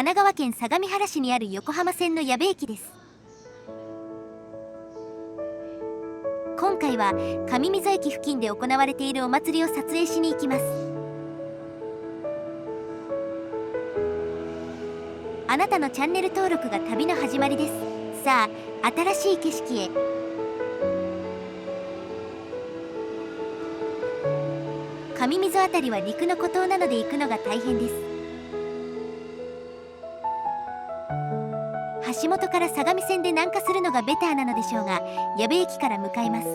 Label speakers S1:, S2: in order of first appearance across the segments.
S1: 奈川県相模原市にある横浜線の矢部駅です。今回は上溝駅付近で行われているお祭りを撮影しに行きます。あなたのチャンネル登録が旅の始まりです。さあ、新しい景色へ。上溝あたりは陸の孤島なので行くのが大変です。橋本から相模線で南下するのがベターなのでしょうが、矢部駅から向かいます。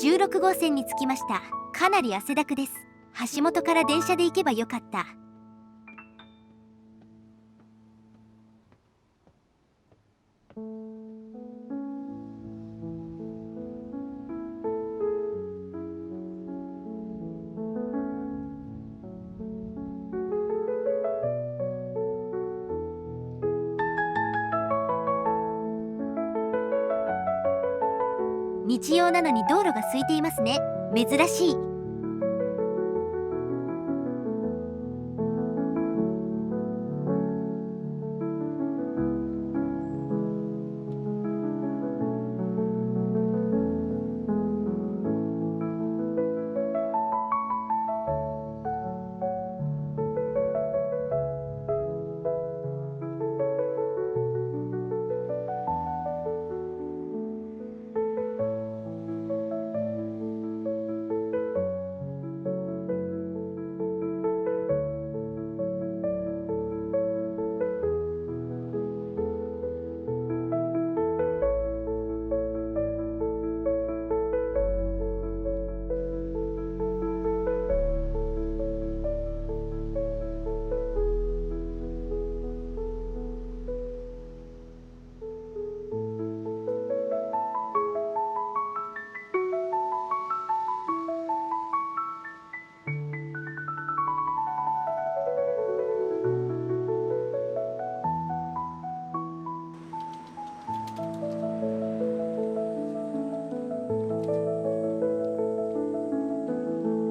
S1: 16号線に着きました。かなり汗だくです。橋本から電車で行けばよかった。日曜なのに道路が空いていますね。珍しい。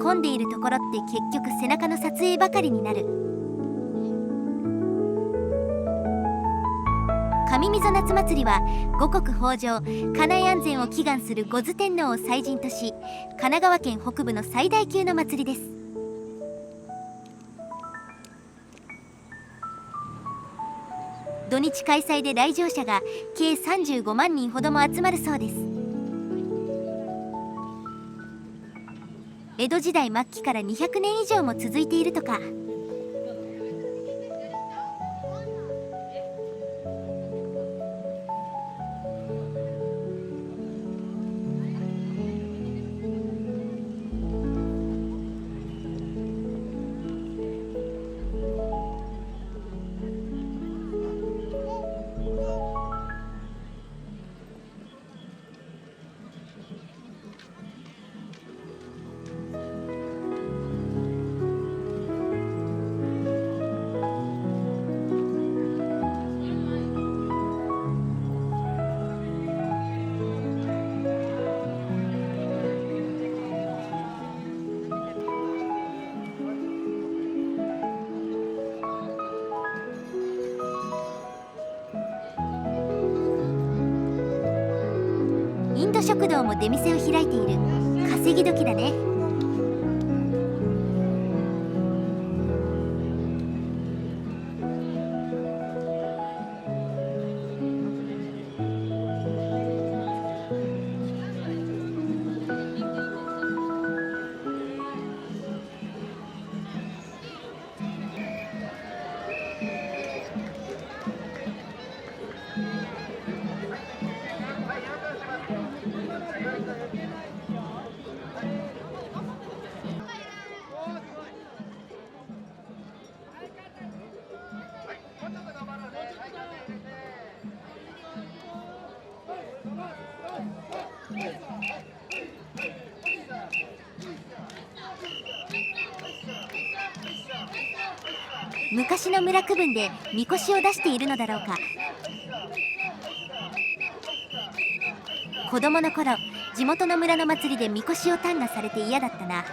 S1: 混んでいるところって結局背中の撮影ばかりになる。上溝夏祭りは五穀豊穣、家内安全を祈願する五頭天皇を祭神とし、神奈川県北部の最大級の祭りです。土日開催で来場者が計35万人ほども集まるそうです。江戸時代末期から200年以上も続いているとか。インド食堂も出店を開いている。稼ぎ時だね。昔の村区分でみこしを出しているのだろうか。子供の頃、地元の村の祭りでみこしを担がされて嫌だったな。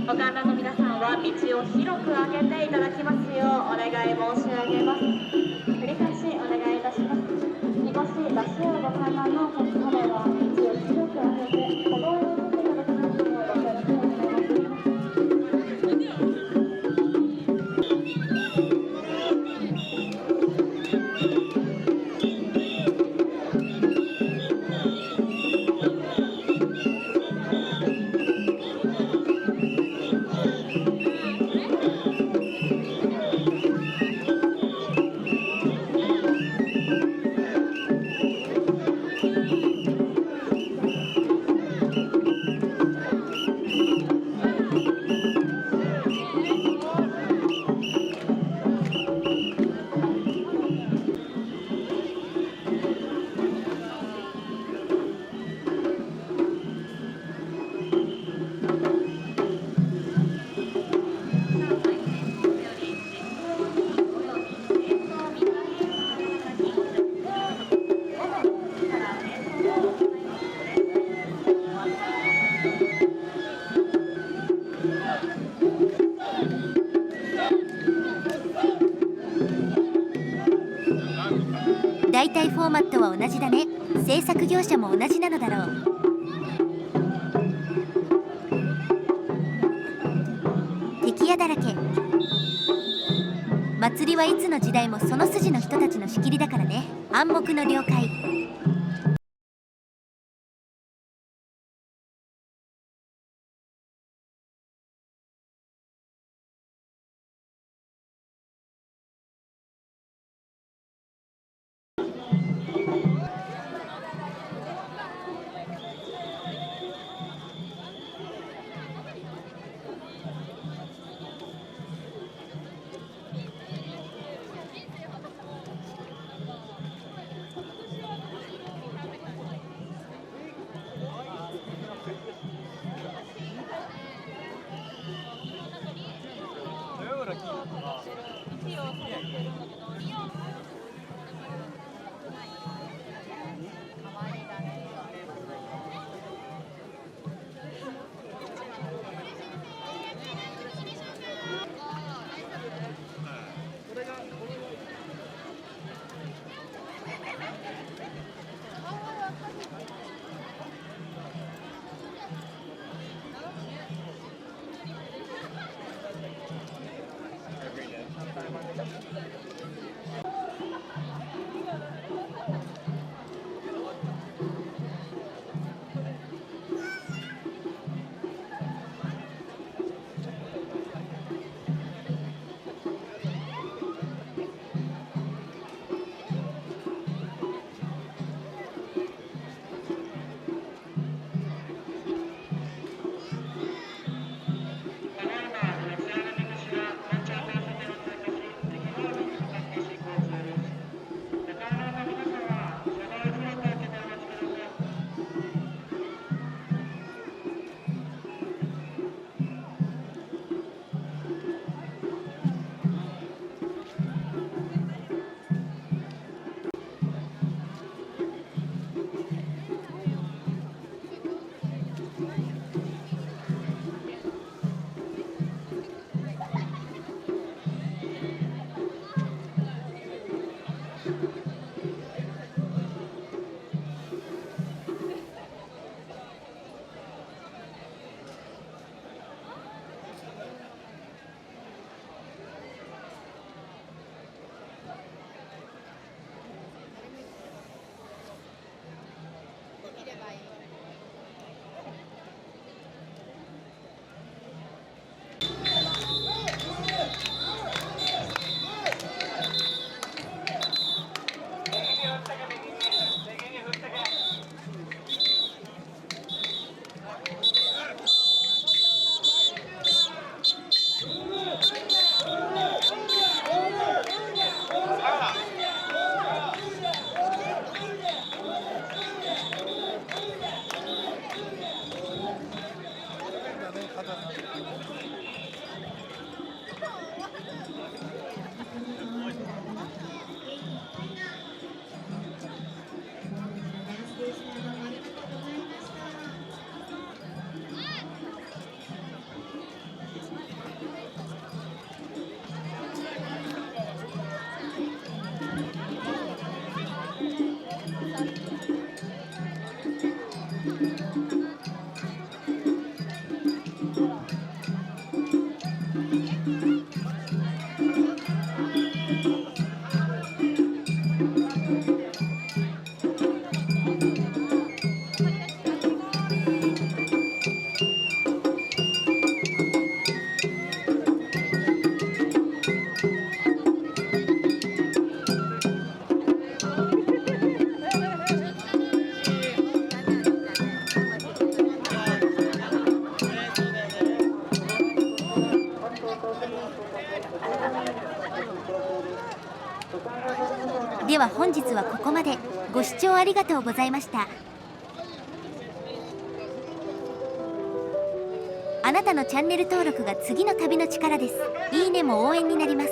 S2: ご観覧の皆さんは道を広く開けていただきますよをお願い申し上げます。繰り返しお願いいたします。みこし出し合うご観覧の先ほどは道を広く開けて歩道へ移っていただきますようご協力をお願いいたします。
S1: 大体フォーマットは同じだね。制作業者も同じなのだろう。敵屋だらけ。祭りはいつの時代もその筋の人たちの仕切りだからね。暗黙の了解。では本日はここまで。ご視聴ありがとうございました。あなたのチャンネル登録が次の旅の力です。いいねも応援になります。